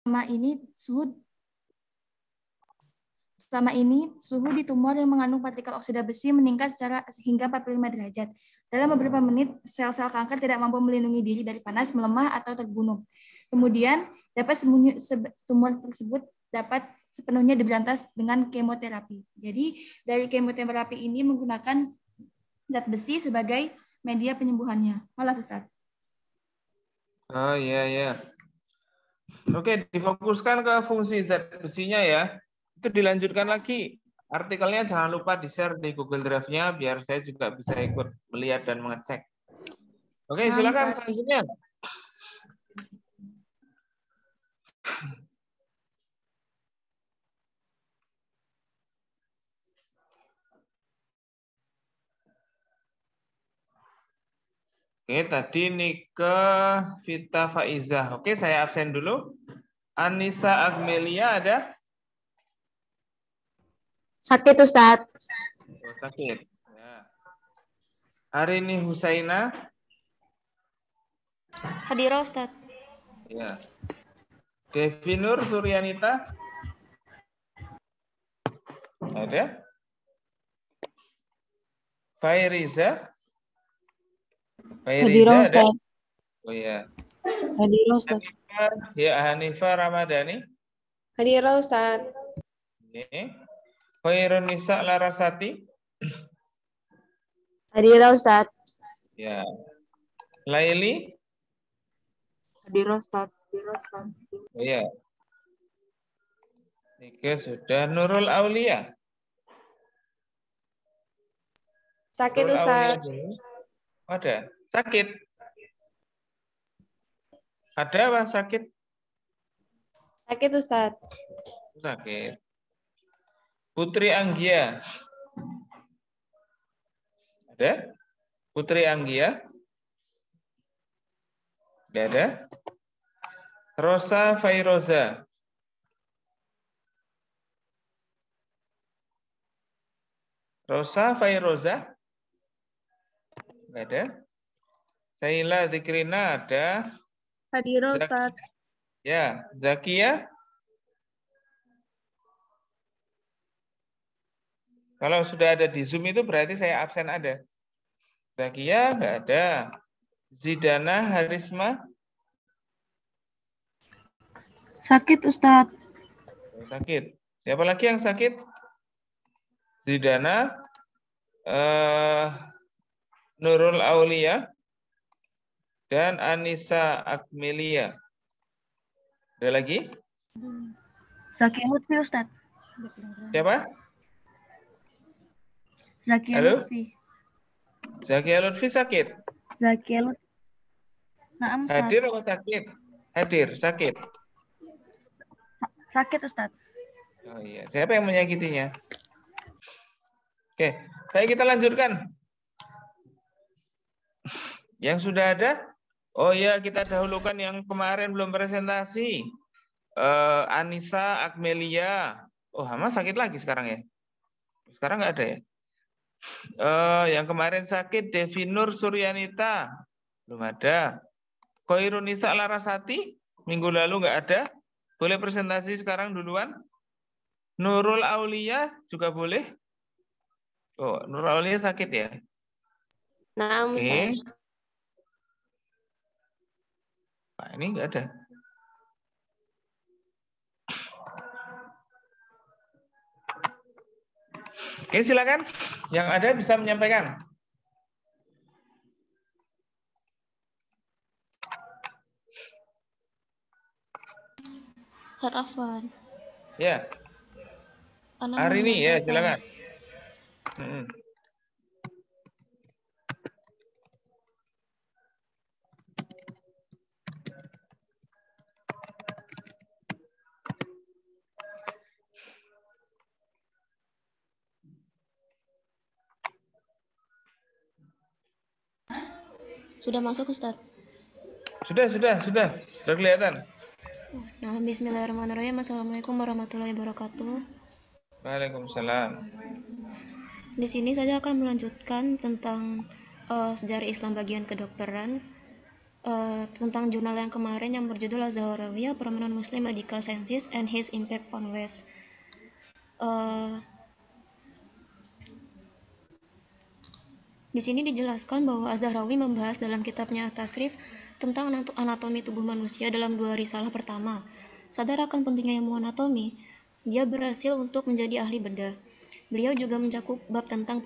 Selama ini, suhu di tumor yang mengandung partikel oksida besi meningkat hingga 45 derajat. Dalam beberapa menit, sel-sel kanker tidak mampu melindungi diri dari panas, melemah, atau terbunuh. Kemudian, tumor tersebut dapat sepenuhnya diberantas dengan kemoterapi. Jadi, dari kemoterapi ini menggunakan zat besi sebagai media penyembuhannya. Malah, Ustaz. Oh iya, iya. Oke, difokuskan ke fungsi zat besinya ya. Itu dilanjutkan lagi. Artikelnya jangan lupa di-share di Google Drive-nya biar saya juga bisa ikut melihat dan mengecek. Oke, silakan selanjutnya. Oke, tadi Nike Vita Faizah. Oke, saya absen dulu. Anissa Agmelia ada? Sakit, Ustaz. Oh, sakit. Ya. Arini Husaina? Hadirah, Ustaz. Ya. Devi Nur Suryanita? Ada? Fairiza? Hadirah, ada? Ustaz. Oh ya. Hadirah, Ustaz. Ya, Hanifah Ramadhani? Hadirah, Ustaz. Ini. Khairunisa Larasati? Hadirah, Ustaz. Ya. Laili? Hadirah, Ustaz. Oh ya. Oke, sudah. Nurul Aulia? Sakit, Nurul Ustaz. Aulia dulu. Ada? Sakit? Ada apa sakit? Sakit, Ustaz. Sakit. Putri Anggia? Ada? Putri Anggia? Tidak ada? Rosa Fairoza? Rosa Fairoza? Tidak ada? Saila Zikrina ada? Hadirah, Ustaz. Ya, Zakia? Kalau sudah ada di Zoom itu berarti saya absen ada. Zakia nggak ada. Zidana Harisma? Sakit, Ustaz. Sakit. Siapa lagi yang sakit? Zidana, Nurul Aulia, dan Anissa Akmelia. Ada lagi? Zakia Lutfi, Ustaz. Siapa? Zakia Halo? Lutfi. Zakia Lutfi sakit? Zakia Lutfi. Naam, Ustaz. Hadir atau sakit? Hadir, sakit. Sakit, Ustaz. Oh iya, siapa yang menyakitinya? Oke, kita lanjutkan. Yang sudah ada? Oh ya, kita dahulukan yang kemarin belum presentasi. Anissa Akmelia. Oh, Hama sakit lagi sekarang ya? Sekarang nggak ada ya? Yang kemarin sakit Devi Nur Suryanita. Belum ada. Khairunisa Larasati. Minggu lalu nggak ada. Boleh presentasi sekarang duluan. Nurul Aulia juga boleh. Oh, Nurul Aulia sakit ya? Naam, Ustaz. Oke. Nah, ini nggak ada. Oke, silakan. Yang ada bisa menyampaikan. Ustaz Afwan. Ya. Ana Hari ini ya, menyampaikan. silakan. Sudah masuk, Ustaz? Sudah kelihatan. Nah, bismillahirrahmanirrahim. Assalamualaikum warahmatullahi wabarakatuh. Waalaikumsalam. Di sini saya akan melanjutkan tentang sejarah Islam bagian kedokteran. tentang jurnal yang kemarin yang berjudul Az-Zahrawiyah, Prominent Muslim Medical Sciences and His Impact on West. Di sini dijelaskan bahwa Az-Zahrawi membahas dalam kitabnya Tasrif tentang anatomi tubuh manusia dalam 2 risalah pertama. Sadar akan pentingnya ilmu anatomi, dia berhasil untuk menjadi ahli bedah. Beliau juga mencakup bab tentang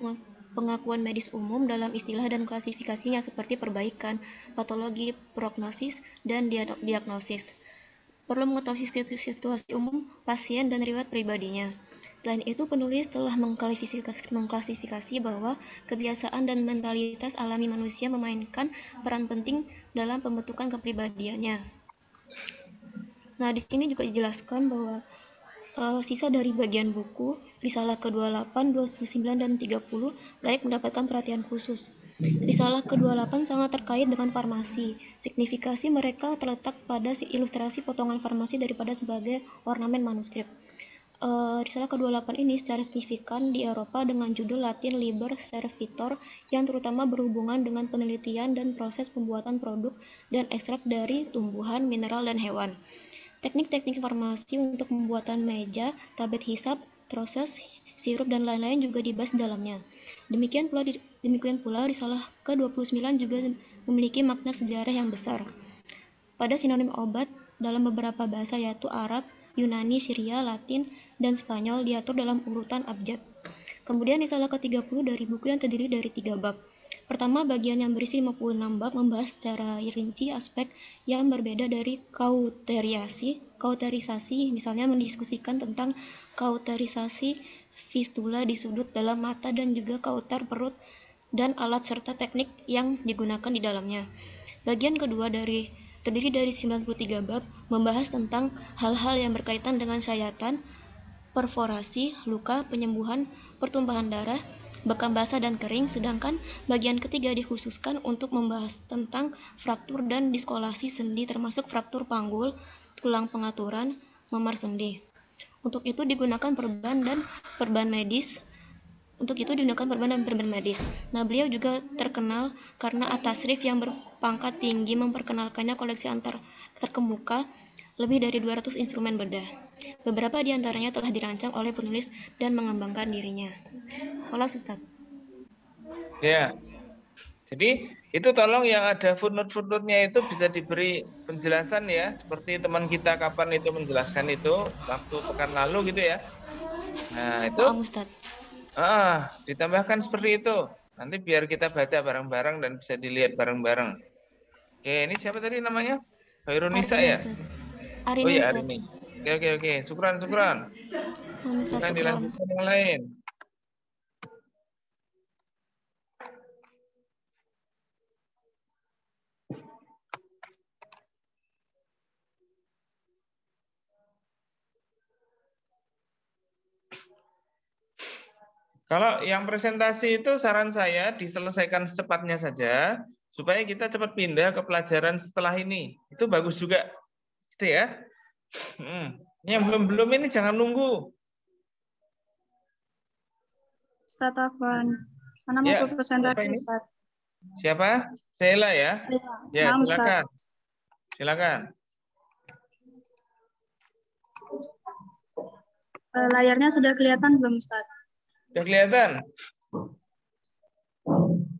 pengakuan medis umum dalam istilah dan klasifikasinya seperti perbaikan, patologi, prognosis, dan diagnosis. Perlu mengetahui situasi umum pasien dan riwayat pribadinya. Selain itu, penulis telah mengklasifikasi bahwa kebiasaan dan mentalitas alami manusia memainkan peran penting dalam pembentukan kepribadiannya. Nah, di sini juga dijelaskan bahwa sisa dari bagian buku, risalah ke-28, 29, dan 30 layak mendapatkan perhatian khusus. Risalah ke-28 sangat terkait dengan farmasi. Signifikasi mereka terletak pada ilustrasi potongan farmasi daripada sebagai ornamen manuskrip. Risalah ke-28 ini secara signifikan di Eropa dengan judul Latin Liber Servitor yang terutama berhubungan dengan penelitian dan proses pembuatan produk dan ekstrak dari tumbuhan, mineral, dan hewan. Teknik-teknik farmasi untuk pembuatan meja, tablet hisap, proses, sirup, dan lain-lain juga dibahas dalamnya. Demikian pula risalah ke-29 juga memiliki makna sejarah yang besar. Pada sinonim obat dalam beberapa bahasa yaitu Arab, Yunani, Syria, Latin, dan Spanyol diatur dalam urutan abjad. Kemudian risalah ke-30 dari buku yang terdiri dari 3 bab. Pertama, bagian yang berisi 56 bab membahas secara rinci aspek yang berbeda dari kauterisasi, misalnya mendiskusikan tentang kauterisasi fistula di sudut dalam mata dan juga kauter perut dan alat serta teknik yang digunakan di dalamnya. Bagian kedua terdiri dari 93 bab membahas tentang hal-hal yang berkaitan dengan sayatan, perforasi, luka, penyembuhan, pertumpahan darah, bekam basah dan kering, sedangkan bagian ketiga dikhususkan untuk membahas tentang fraktur dan diskolasi sendi termasuk fraktur panggul, tulang pengaturan, memar sendi. Untuk itu digunakan perban dan perban medis. Nah, beliau juga terkenal karena At-Tasrif yang berpangkat tinggi memperkenalkannya koleksi terkemuka lebih dari 200 instrumen bedah. Beberapa di antaranya telah dirancang oleh penulis dan mengembangkan dirinya. Kholas, Ustaz. Ya. Jadi itu tolong yang ada footnote-footnote-nya itu bisa diberi penjelasan ya, seperti teman kita kapan itu menjelaskan itu waktu pekan lalu gitu ya. Nah, itu Ustaz. Ditambahkan seperti itu. Nanti biar kita baca bareng-bareng dan bisa dilihat bareng-bareng. Oke, ini siapa tadi namanya? Khairunisa ya? Arini, oh iya, Ustaz. Arini. Oke. Syukran. Silakan dilanjutkan yang lain. Kalau yang presentasi itu saran saya diselesaikan secepatnya saja supaya kita cepat pindah ke pelajaran setelah ini. Itu bagus juga. Gitu ya. Yang belum ini jangan nunggu. Ustaz Afwan. Mana mau ke presentasi, Ustaz? Siapa? Sheila ya? Ya, silakan. Silakan. Layarnya sudah kelihatan belum, Ustaz? Sudah kelihatan?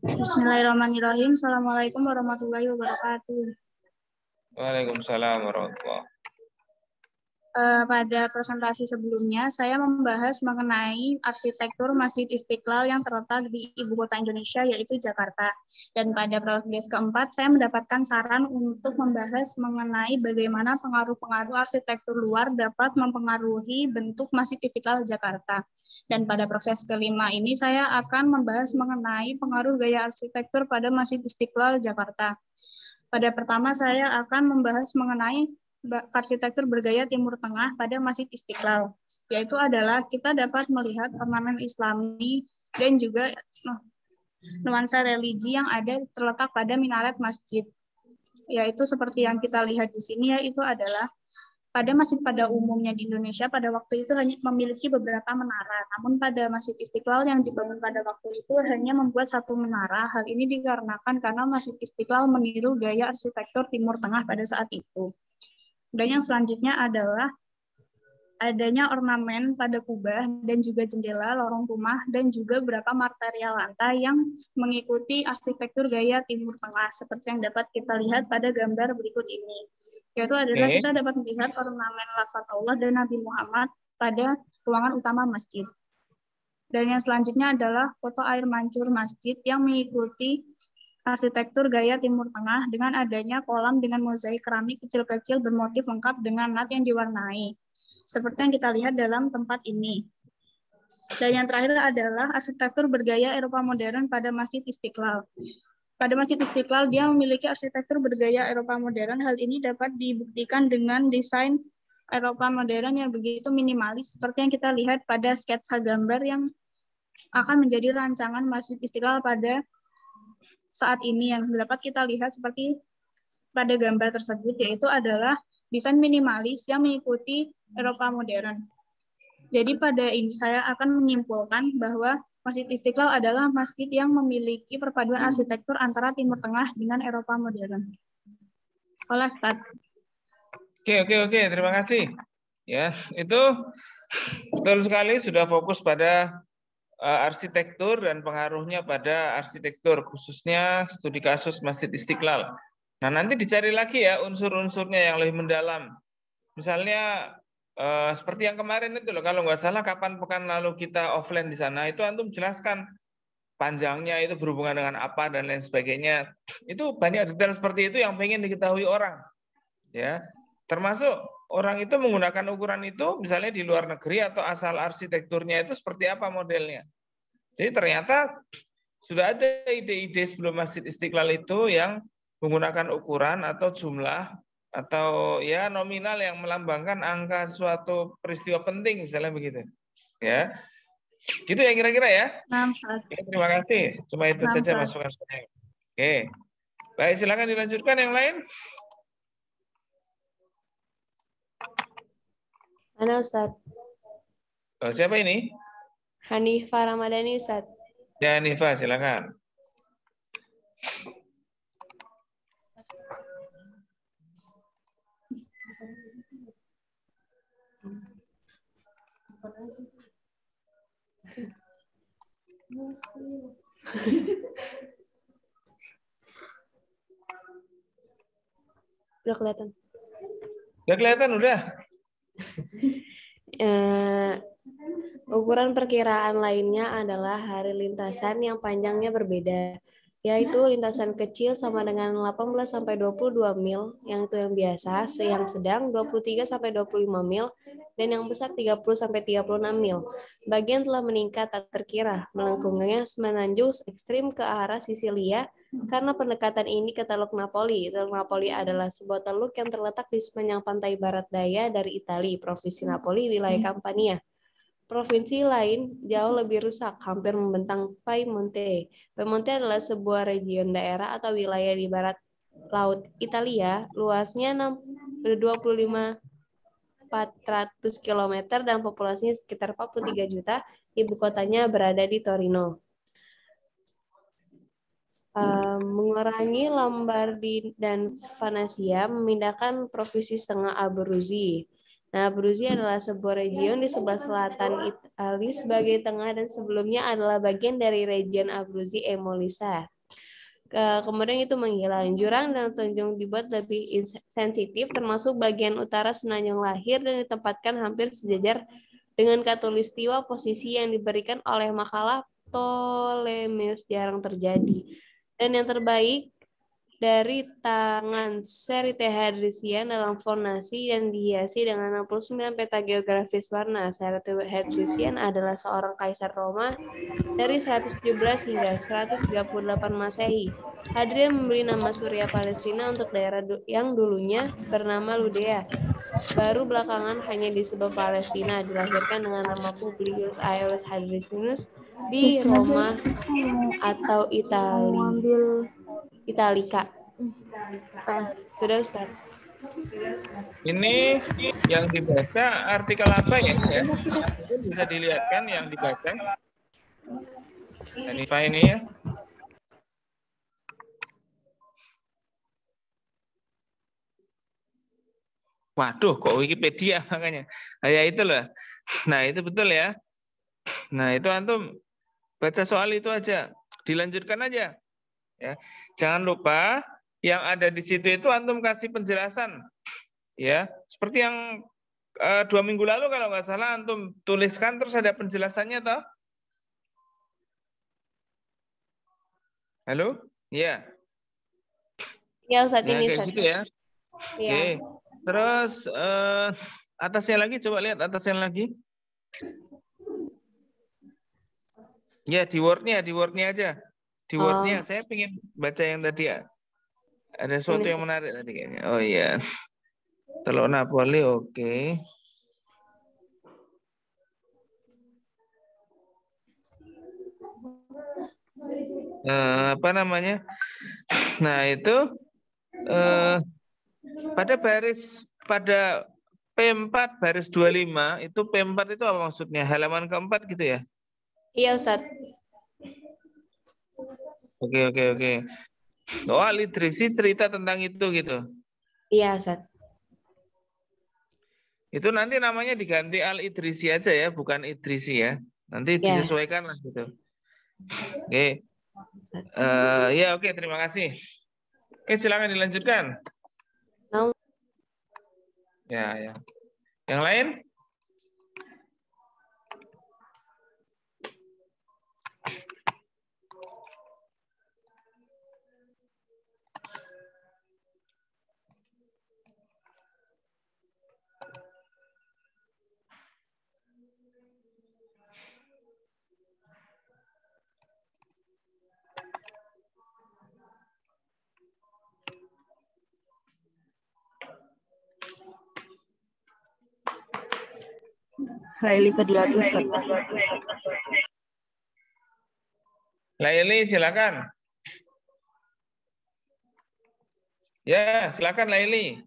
Bismillahirrahmanirrahim. Assalamualaikum warahmatullahi wabarakatuh. Waalaikumsalam warahmatullahi wabarakatuh. Pada presentasi sebelumnya, saya membahas mengenai arsitektur Masjid Istiqlal yang terletak di ibu kota Indonesia, yaitu Jakarta. Dan pada progres keempat, saya mendapatkan saran untuk membahas mengenai bagaimana pengaruh-pengaruh arsitektur luar dapat mempengaruhi bentuk Masjid Istiqlal Jakarta. Dan pada proses kelima ini, saya akan membahas mengenai pengaruh gaya arsitektur pada Masjid Istiqlal Jakarta. Pada pertama, saya akan membahas mengenai arsitektur bergaya Timur Tengah pada Masjid Istiqlal, yaitu adalah kita dapat melihat ornamen Islami dan juga nuansa religi yang ada terletak pada minaret masjid, yaitu seperti yang kita lihat di sini, yaitu adalah pada masjid pada umumnya di Indonesia pada waktu itu hanya memiliki beberapa menara. Namun pada Masjid Istiqlal yang dibangun pada waktu itu hanya membuat satu menara. Hal ini dikarenakan karena Masjid Istiqlal meniru gaya arsitektur Timur Tengah pada saat itu. Dan yang selanjutnya adalah adanya ornamen pada kubah dan juga jendela, lorong rumah, dan juga beberapa material lantai yang mengikuti arsitektur gaya Timur Tengah, seperti yang dapat kita lihat pada gambar berikut ini. Yaitu adalah kita dapat melihat ornamen lafaz-Allah dan Nabi Muhammad pada ruangan utama masjid. Dan yang selanjutnya adalah foto air mancur masjid yang mengikuti arsitektur gaya Timur Tengah dengan adanya kolam dengan mozaik keramik kecil-kecil bermotif lengkap dengan nat yang diwarnai, seperti yang kita lihat dalam tempat ini. Dan yang terakhir adalah arsitektur bergaya Eropa modern pada Masjid Istiqlal. Pada Masjid Istiqlal, dia memiliki arsitektur bergaya Eropa modern. Hal ini dapat dibuktikan dengan desain Eropa modern yang begitu minimalis, seperti yang kita lihat pada sketsa gambar yang akan menjadi rancangan Masjid Istiqlal pada saat ini, yang dapat kita lihat seperti pada gambar tersebut, yaitu adalah desain minimalis yang mengikuti Eropa modern. Jadi pada ini saya akan menyimpulkan bahwa Masjid Istiqlal adalah masjid yang memiliki perpaduan arsitektur antara Timur Tengah dengan Eropa modern. Olah Ustaz. Oke, terima kasih. Ya, itu betul sekali sudah fokus pada arsitektur dan pengaruhnya pada arsitektur, khususnya studi kasus Masjid Istiqlal. Nah, nanti dicari lagi ya unsur-unsurnya yang lebih mendalam. Misalnya seperti yang kemarin itu loh, kalau nggak salah kapan pekan lalu kita offline di sana, itu antum jelaskan panjangnya itu berhubungan dengan apa dan lain sebagainya. Itu banyak detail seperti itu yang pengen diketahui orang. Ya, termasuk orang itu menggunakan ukuran itu misalnya di luar negeri atau asal arsitekturnya itu seperti apa modelnya. Jadi ternyata sudah ada ide-ide sebelum Masjid Istiqlal itu yang menggunakan ukuran atau jumlah atau ya nominal yang melambangkan angka suatu peristiwa penting misalnya begitu. Ya. Gitu ya kira-kira ya. Ya, terima kasih. Cuma itu saja masukan saya. Oke. Baik, silakan dilanjutkan yang lain. Mana Ustaz? Siapa ini? Hanifah Ramadhani Ustaz. Ya, Hanifah, silakan. Udah kelihatan? Udah kelihatan, udah. Ukuran perkiraan lainnya adalah hari lintasan yang panjangnya berbeda, yaitu lintasan kecil sama dengan 18-22 mil, yang itu yang biasa, yang sedang 23-25 mil, dan yang besar 30-36 mil. Bagian telah meningkat tak terkira, melengkungnya menanjung ekstrim ke arah Sisilia karena pendekatan ini ke Teluk Napoli. Teluk Napoli adalah sebuah teluk yang terletak di sepanjang pantai barat daya dari Italia, Provinsi Napoli, wilayah Campania. Provinsi lain jauh lebih rusak, hampir membentang Piemonte. Piemonte adalah sebuah region daerah atau wilayah di barat laut Italia, luasnya 25.400 km dan populasinya sekitar 43 juta. Ibu kotanya berada di Torino. Mengurangi Lombardi dan Venesia, memindahkan provinsi setengah Abruzzi. Nah, Abruzzi adalah sebuah region di sebelah selatan Italia sebagai tengah dan sebelumnya adalah bagian dari region Abruzzi e Molise. Kemudian itu menghilang. Jurang dan Tanjung dibuat lebih sensitif, termasuk bagian utara Semenanjung Lahir dan ditempatkan hampir sejajar dengan Katulistiwa, posisi yang diberikan oleh makalah Ptolemeus jarang terjadi. Dan yang terbaik dari tangan Serite Hadrisian dalam fondasi dan dihiasi dengan 69 peta geografis warna. Serite Hadrisian adalah seorang kaisar Roma dari 117 hingga 138 Masehi. Hadrian memberi nama Suria Palestina untuk daerah yang dulunya bernama Yudea. Baru belakangan hanya disebut Palestina, dilahirkan dengan nama Publius Aulus Hadrianus di Roma atau Italica. Sudah Ustaz. Ini yang dibaca artikel apa ya? Ya, mungkin bisa dilihat kan yang dibaca. Hanifa ini ya. Waduh, kok Wikipedia makanya. Nah, ya itu loh. Nah, itu betul ya. Nah, itu antum baca soal itu aja. Dilanjutkan aja. Ya. Jangan lupa yang ada di situ itu antum kasih penjelasan. Ya, seperti yang 2 minggu lalu kalau nggak salah antum tuliskan terus ada penjelasannya toh. Halo? Ya. Ya Ustaz, Nah, ini kayak Ustaz. gitu ya. Iya. Oke. Terus atasnya lagi, coba lihat atasnya lagi. Ya, di Word-nya aja. Di Word-nya, saya pengen baca yang tadi ya. Ada sesuatu yang menarik tadi kayaknya. Oh iya. Teluk Napoli, oke. Apa namanya? Nah, itu pada P4 baris 25 itu P4 itu apa maksudnya? Halaman keempat gitu ya? Iya Ustaz. Oke. Oh, Al-Idrisi cerita tentang itu gitu. Iya Ustaz. Itu nanti namanya diganti Al-Idrisi aja ya, bukan Idrisi ya. Nanti disesuaikan lah gitu. Oke. Ya oke, terima kasih. Oke, silakan dilanjutkan. Ya. Yang lain? Laili Fadlatus. Laili, silakan. Ya, silakan Laili.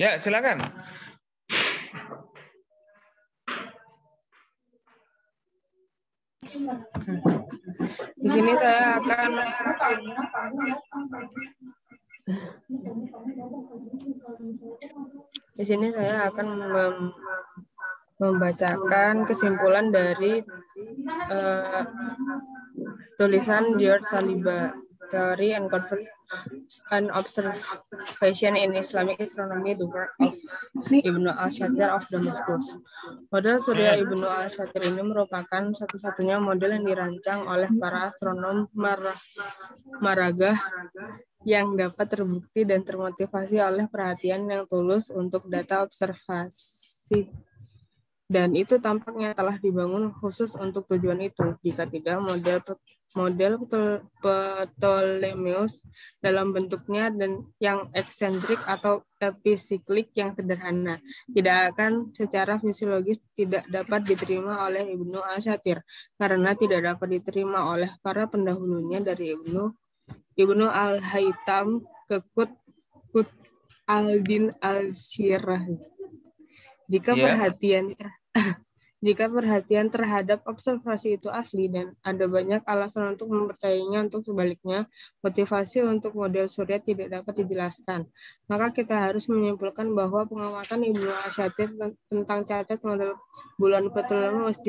Ya, silakan. Di sini saya akan membacakan kesimpulan dari tulisan George Saliba, Theory and Observation in Islamic Astronomy, the work of Ibnu Al-Shatir of Damascus. Model surya Ibnu Al-Shatir ini merupakan satu-satunya model yang dirancang oleh para astronom maragah yang dapat terbukti dan termotivasi oleh perhatian yang tulus untuk data observasi. Dan itu tampaknya telah dibangun khusus untuk tujuan itu. Jika tidak, model Ptolemeus dalam bentuknya dan yang eksentrik atau episiklik yang sederhana tidak akan secara fisiologis tidak dapat diterima oleh Ibnu Al-Shatir karena tidak dapat diterima oleh para pendahulunya dari Ibnu Al-Haytham ke Qut al-Din al-Shirazi. Jika perhatian terhadap observasi itu asli dan ada banyak alasan untuk mempercayainya, untuk sebaliknya motivasi untuk model surya tidak dapat dijelaskan, maka kita harus menyimpulkan bahwa pengamatan Ibnu Al-Shatir tentang cacat model bulan Ptolemeus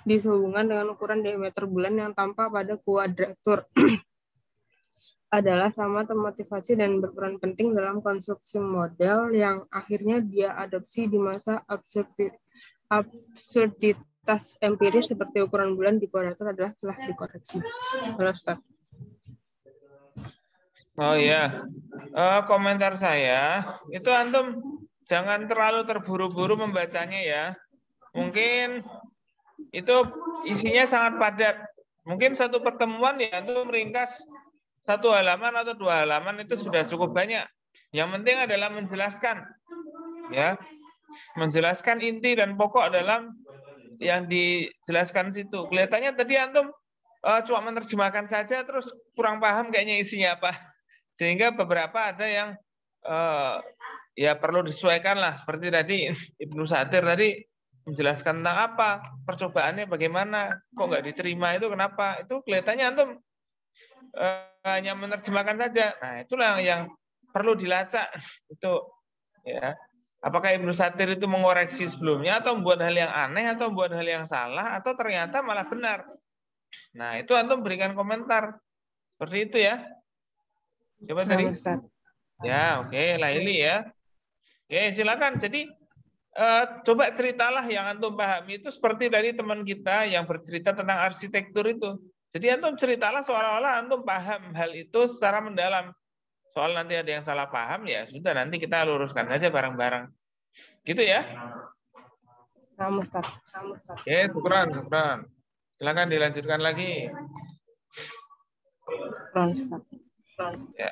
disehubungkan dengan ukuran diameter bulan yang tampak pada kuadratur adalah sama termotivasi dan berperan penting dalam konstruksi model yang akhirnya dia adopsi di masa absurditas empiris seperti ukuran bulan di kuadratur adalah telah dikoreksi. Halo, Ustaz. Oh ya, komentar saya itu antum jangan terlalu terburu-buru membacanya ya. Mungkin itu isinya sangat padat. Mungkin satu pertemuan ya antum meringkas 1 halaman atau 2 halaman itu sudah cukup banyak. Yang penting adalah menjelaskan, ya, menjelaskan inti dan pokok dalam yang dijelaskan situ. Kelihatannya tadi antum cuma menerjemahkan saja, terus kurang paham kayaknya isinya apa. Sehingga beberapa ada yang ya perlu disesuaikan lah. Seperti tadi Ibnu Satir tadi menjelaskan tentang apa, percobaannya bagaimana, kok nggak diterima itu kenapa. Itu kelihatannya antum hanya menerjemahkan saja. Nah itulah yang perlu dilacak. Itu ya. Apakah Ibnu Satir itu mengoreksi sebelumnya atau membuat hal yang aneh atau membuat hal yang salah atau ternyata malah benar. Nah itu antum berikan komentar. Seperti itu ya. Coba tadi. Ya, oke, Laili ya. Oke, silakan. Jadi coba ceritalah yang antum pahami itu seperti dari teman kita yang bercerita tentang arsitektur itu. Jadi antum ceritalah seolah-olah antum paham hal itu secara mendalam. Soal nanti ada yang salah paham ya sudah nanti kita luruskan saja bareng-bareng. Gitu ya. Oke, syukran. Silakan dilanjutkan lagi. Ya.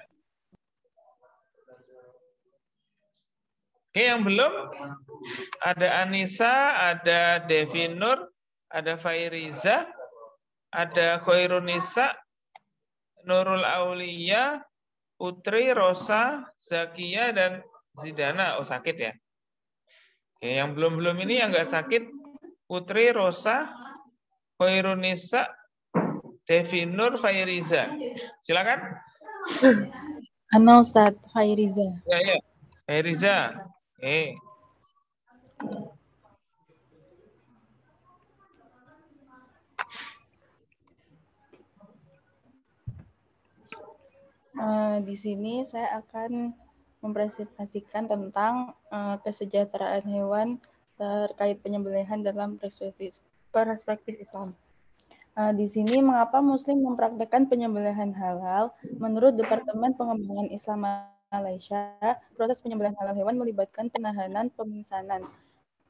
Oke, yang belum ada Anissa, ada Devinur, ada Fairiza, ada Khairunisa, Nurul Aulia, Putri, Rosa, Zakia, dan Zidana. Oh sakit ya. Oke, yang belum ini yang nggak sakit, Putri, Rosa, Khairunisa, Devinur, Fairiza. Silakan. Ana Ustaz, Fairiza. Ya. Fairiza. Oke. Di sini saya akan mempresentasikan tentang kesejahteraan hewan terkait penyembelihan dalam perspektif Islam. Di sini mengapa Muslim mempraktekkan penyembelihan halal? Menurut Departemen Pengembangan Islam Malaysia, proses penyembelihan halal hewan melibatkan penahanan pemingsanan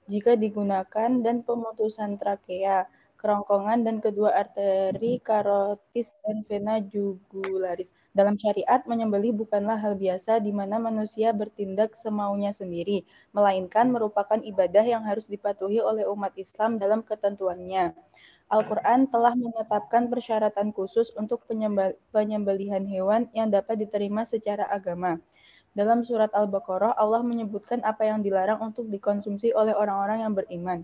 jika digunakan dan pemutusan trakea, kerongkongan, dan kedua arteri karotis dan vena jugularis. Dalam syariat, menyembelih bukanlah hal biasa di mana manusia bertindak semaunya sendiri, melainkan merupakan ibadah yang harus dipatuhi oleh umat Islam dalam ketentuannya. Al-Quran telah menetapkan persyaratan khusus untuk penyembelihan hewan yang dapat diterima secara agama. Dalam surat Al-Baqarah, Allah menyebutkan apa yang dilarang untuk dikonsumsi oleh orang-orang yang beriman.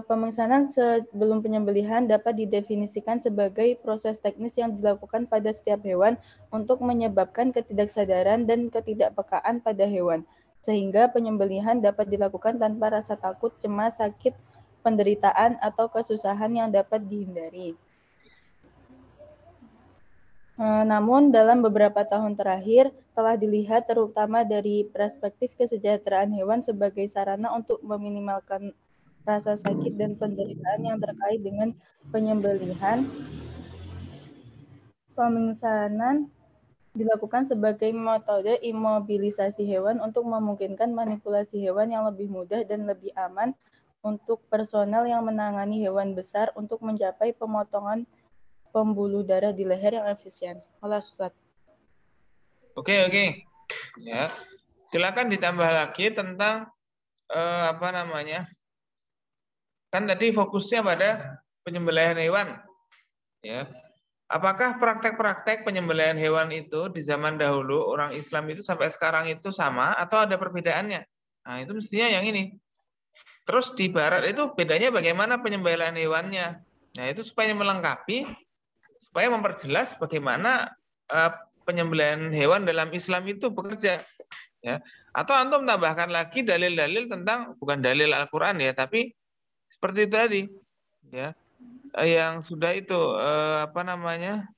Pemingsanan sebelum penyembelihan dapat didefinisikan sebagai proses teknis yang dilakukan pada setiap hewan untuk menyebabkan ketidaksadaran dan ketidakpekaan pada hewan, sehingga penyembelihan dapat dilakukan tanpa rasa takut, cemas, sakit, penderitaan, atau kesusahan yang dapat dihindari. Namun dalam beberapa tahun terakhir telah dilihat terutama dari perspektif kesejahteraan hewan sebagai sarana untuk meminimalkan rasa sakit dan penderitaan yang terkait dengan penyembelihan. Pemingsanan dilakukan sebagai metode imobilisasi hewan untuk memungkinkan manipulasi hewan yang lebih mudah dan lebih aman untuk personel yang menangani hewan besar untuk mencapai pemotongan pembuluh darah di leher yang efisien. Ustaz. Oke. Ya. Silakan ditambah lagi tentang apa namanya? Kan tadi fokusnya pada penyembelihan hewan. Ya. Apakah praktek-praktek penyembelihan hewan itu di zaman dahulu orang Islam itu sampai sekarang itu sama atau ada perbedaannya? Nah, itu mestinya yang ini. Terus di barat itu bedanya bagaimana penyembelihan hewannya? Nah, itu supaya melengkapi, supaya memperjelas bagaimana penyembelihan hewan dalam Islam itu bekerja. Ya. Atau antum tambahkan lagi dalil-dalil tentang, bukan dalil Al-Quran ya, tapi seperti itu tadi, ya, yang sudah itu apa namanya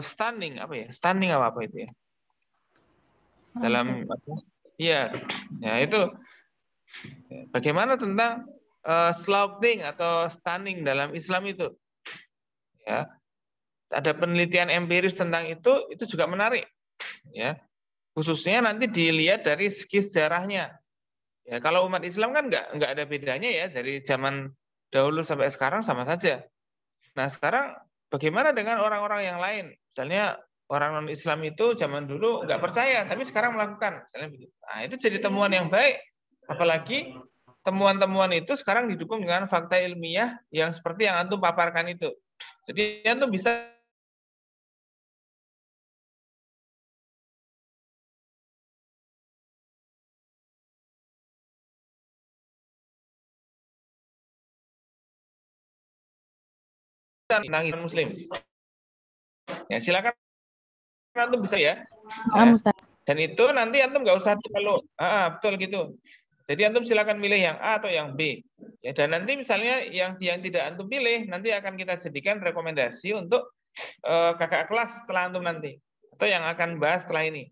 stunning apa ya, stunning apa itu ya, dalam ya itu bagaimana tentang slaughtering atau stunning dalam Islam itu, ya. ada penelitian empiris tentang itu juga menarik. Ya, khususnya nanti dilihat dari segi sejarahnya. Ya, kalau umat Islam kan nggak ada bedanya ya dari zaman dahulu sampai sekarang sama saja. Nah sekarang bagaimana dengan orang-orang yang lain? Misalnya orang non-Islam itu zaman dulu nggak percaya, tapi sekarang melakukan. Misalnya begitu. Nah itu jadi temuan yang baik. Apalagi temuan-temuan itu sekarang didukung dengan fakta ilmiah yang seperti yang antum paparkan itu. Jadi antum bisa tentang Islam Muslim. Ya silakan antum bisa ya. Dan itu nanti antum nggak usah kalau betul gitu. Jadi antum silakan milih yang A atau yang B. Ya, dan nanti misalnya yang tidak antum pilih nanti akan kita jadikan rekomendasi untuk kakak kelas setelah antum nanti atau yang akan bahas setelah ini.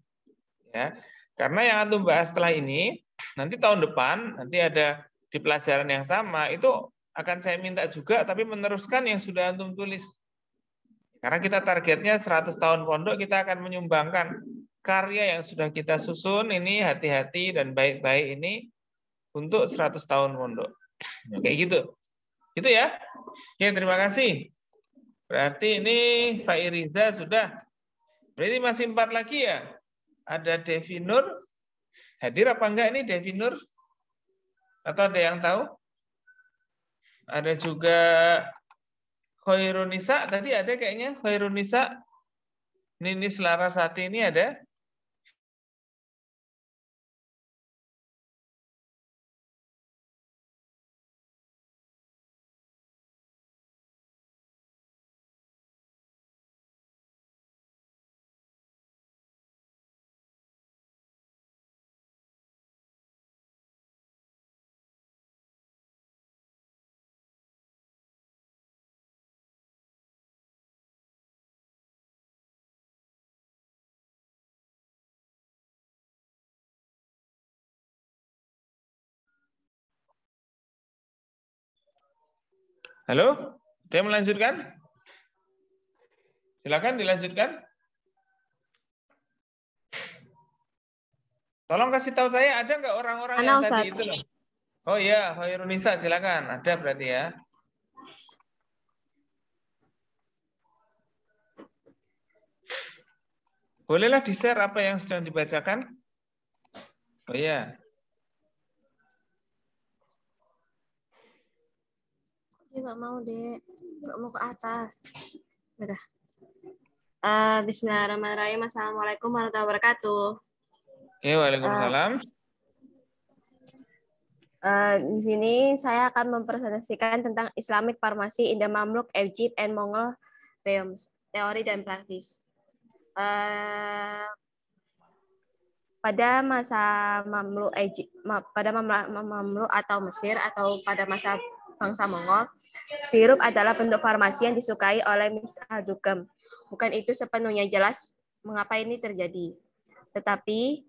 Ya. Karena yang antum bahas setelah ini nanti tahun depan nanti ada di pelajaran yang sama itu akan saya minta juga tapi meneruskan yang sudah antum tulis. Karena kita targetnya 100 tahun pondok, kita akan menyumbangkan karya yang sudah kita susun ini hati-hati dan baik-baik ini untuk 100 tahun pondok. Ya, kayak gitu. Gitu ya. Oke, terima kasih. Berarti ini Fairiza sudah. Berarti masih 4 lagi ya. Ada Devi Nur. Hadir apa enggak ini Devi Nur? Atau ada yang tahu? Ada juga Khairunisa, tadi ada kayaknya Khairunisa. Ninis Larasati ini ada. Halo, dia melanjutkan? Silakan dilanjutkan. Tolong kasih tahu saya ada nggak orang-orang yang tadi itu loh. Oh iya, Khairunisa silakan. Ada berarti ya. Bolehlah di-share apa yang sedang dibacakan? Oh iya. Dia nggak mau, Dek. Nggak mau ke atas. Udah. Bismillahirrahmanirrahim. Assalamualaikum warahmatullahi wabarakatuh. Oke, waalaikumsalam. Di sini saya akan mempresentasikan tentang Islamic Pharmacy in the Mamluk, Egypt, and Mongol Realms, teori dan praktis. Pada masa Mamluk atau Mesir atau pada masa bangsa Mongol, sirup adalah bentuk farmasi yang disukai oleh Miss Hadugem. Bukan itu sepenuhnya jelas mengapa ini terjadi. Tetapi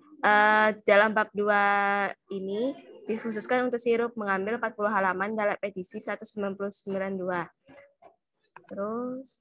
dalam bab 2 ini dikhususkan untuk sirup mengambil 40 halaman dalam edisi 199.2. Terus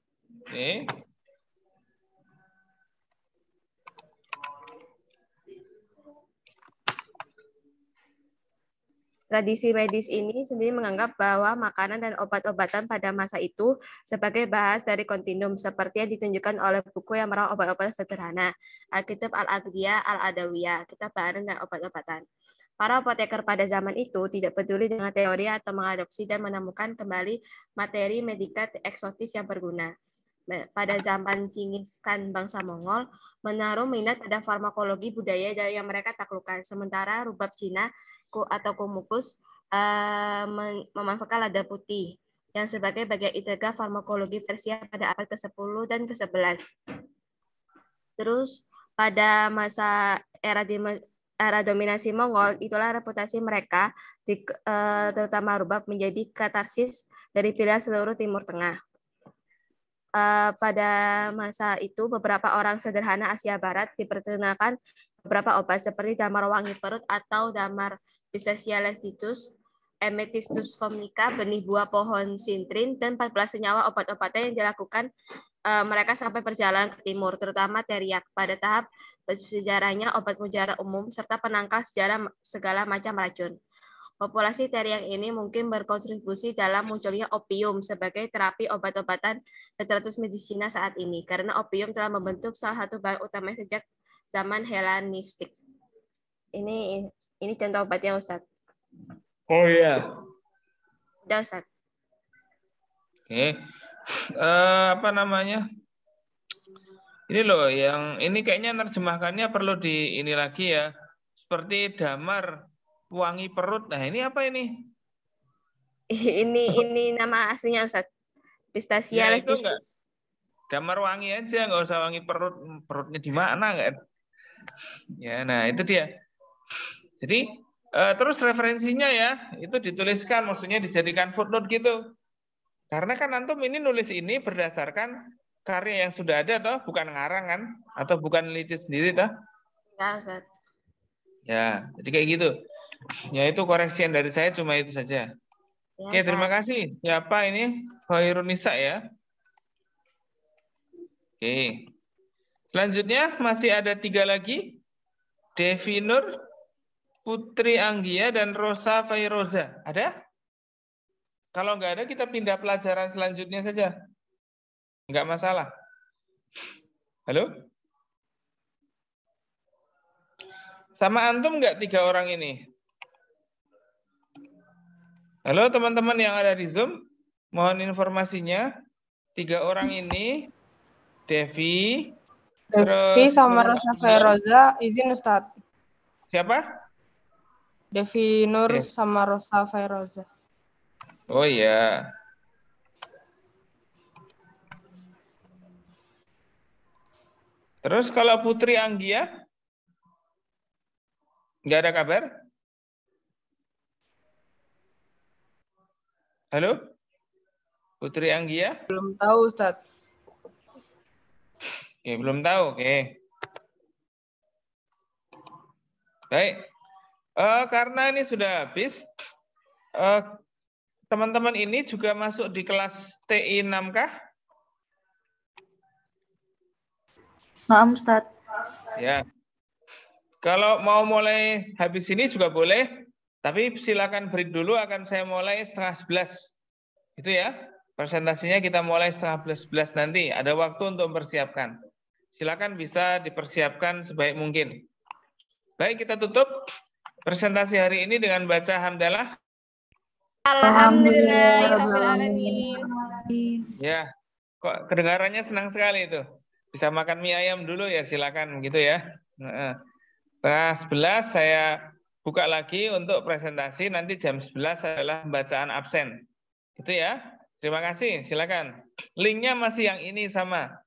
tradisi medis ini sendiri menganggap bahwa makanan dan obat-obatan pada masa itu sebagai bahas dari kontinum, seperti yang ditunjukkan oleh buku yang merawat obat-obatan sederhana, Alkitab Al-Adwiyah Al-Adawiyah, Kitab Bahan dan Obat-obatan. Para apoteker pada zaman itu tidak peduli dengan teori atau mengadopsi dan menemukan kembali materi medika eksotis yang berguna. Pada zaman Genghis Khan bangsa Mongol menaruh minat pada farmakologi budaya yang mereka taklukkan, sementara rubab Cina atau Kumukus memanfaatkan lada putih yang sebagai bagian integral farmakologi Persia pada abad ke-10 dan ke-11. Terus pada masa era dominasi Mongol, itulah reputasi mereka, terutama rubab, menjadi katarsis dari pilihan seluruh Timur Tengah. Pada masa itu, beberapa orang sederhana Asia Barat diperkenalkan beberapa obat seperti damar wangi perut atau damar Pistachio-Lecitus, Amethystus vomica, benih buah pohon sintrin, dan 14 senyawa obat-obatan yang dilakukan mereka sampai perjalanan ke timur, terutama teriak. Pada tahap sejarahnya obat mujara umum serta penangkal segala macam racun. Populasi teriak ini mungkin berkontribusi dalam munculnya opium sebagai terapi obat-obatan dan teratus medisina saat ini, karena opium telah membentuk salah satu bahan utama sejak zaman Helenistik. Ini contoh obatnya, Ustadz. Oh iya. Udah, Ustadz. Oke. Apa namanya? Ini loh, yang ini kayaknya nerjemahkannya perlu di ini lagi ya. Seperti damar wangi perut. Nah, ini apa ini? Ini nama aslinya, Ustadz. Pistacia Ya, itu enggak. lestistus. Damar wangi aja, nggak usah wangi perut. Perutnya di mana kan? Ya, nah itu dia. Jadi terus referensinya ya, itu dituliskan, maksudnya dijadikan footnote gitu. Karena kan antum ini nulis ini berdasarkan karya yang sudah ada, toh bukan ngarang kan? Atau bukan neliti sendiri, toh? Enggak, Ustaz. Ya, jadi kayak gitu. Ya, itu koreksian dari saya cuma itu saja. Ya, Oke, terima kasih. Siapa ini? Khairunisa ya. Oke. Selanjutnya masih ada 3 lagi. Devi Nur, Putri Anggia, dan Rosa Fairoza. Ada? Kalau nggak ada, kita pindah pelajaran selanjutnya saja. Nggak masalah. Halo? Sama antum nggak 3 orang ini? Halo teman-teman yang ada di Zoom. Mohon informasinya. 3 orang ini, Devi sama Rosa Fairoza, izin Ustadz. Siapa? Devi Nur sama Rosa Fairoza. Oh iya. Terus kalau Putri Anggia? Nggak ada kabar? Halo? Putri Anggia? Belum tahu, Ustadz. Oke, belum tahu. Oke. Baik. Karena ini sudah habis, teman-teman ini juga masuk di kelas TI 6 kah? Maaf, Ustadz. Ya. Kalau mau mulai habis ini juga boleh, tapi silakan break dulu, akan saya mulai 10:30. Itu ya. Presentasinya kita mulai 10:30 nanti. Ada waktu untuk mempersiapkan. Silakan bisa dipersiapkan sebaik mungkin. Baik, kita tutup presentasi hari ini dengan baca hamdalah. Alhamdulillahirrahmanirrahim. Ya, kok kedengarannya senang sekali itu. Bisa makan mie ayam dulu ya, silakan gitu ya. 10:30 saya buka lagi untuk presentasi, nanti jam 11 adalah pembacaan absen. Gitu ya. Terima kasih, silakan. Linknya masih yang ini sama.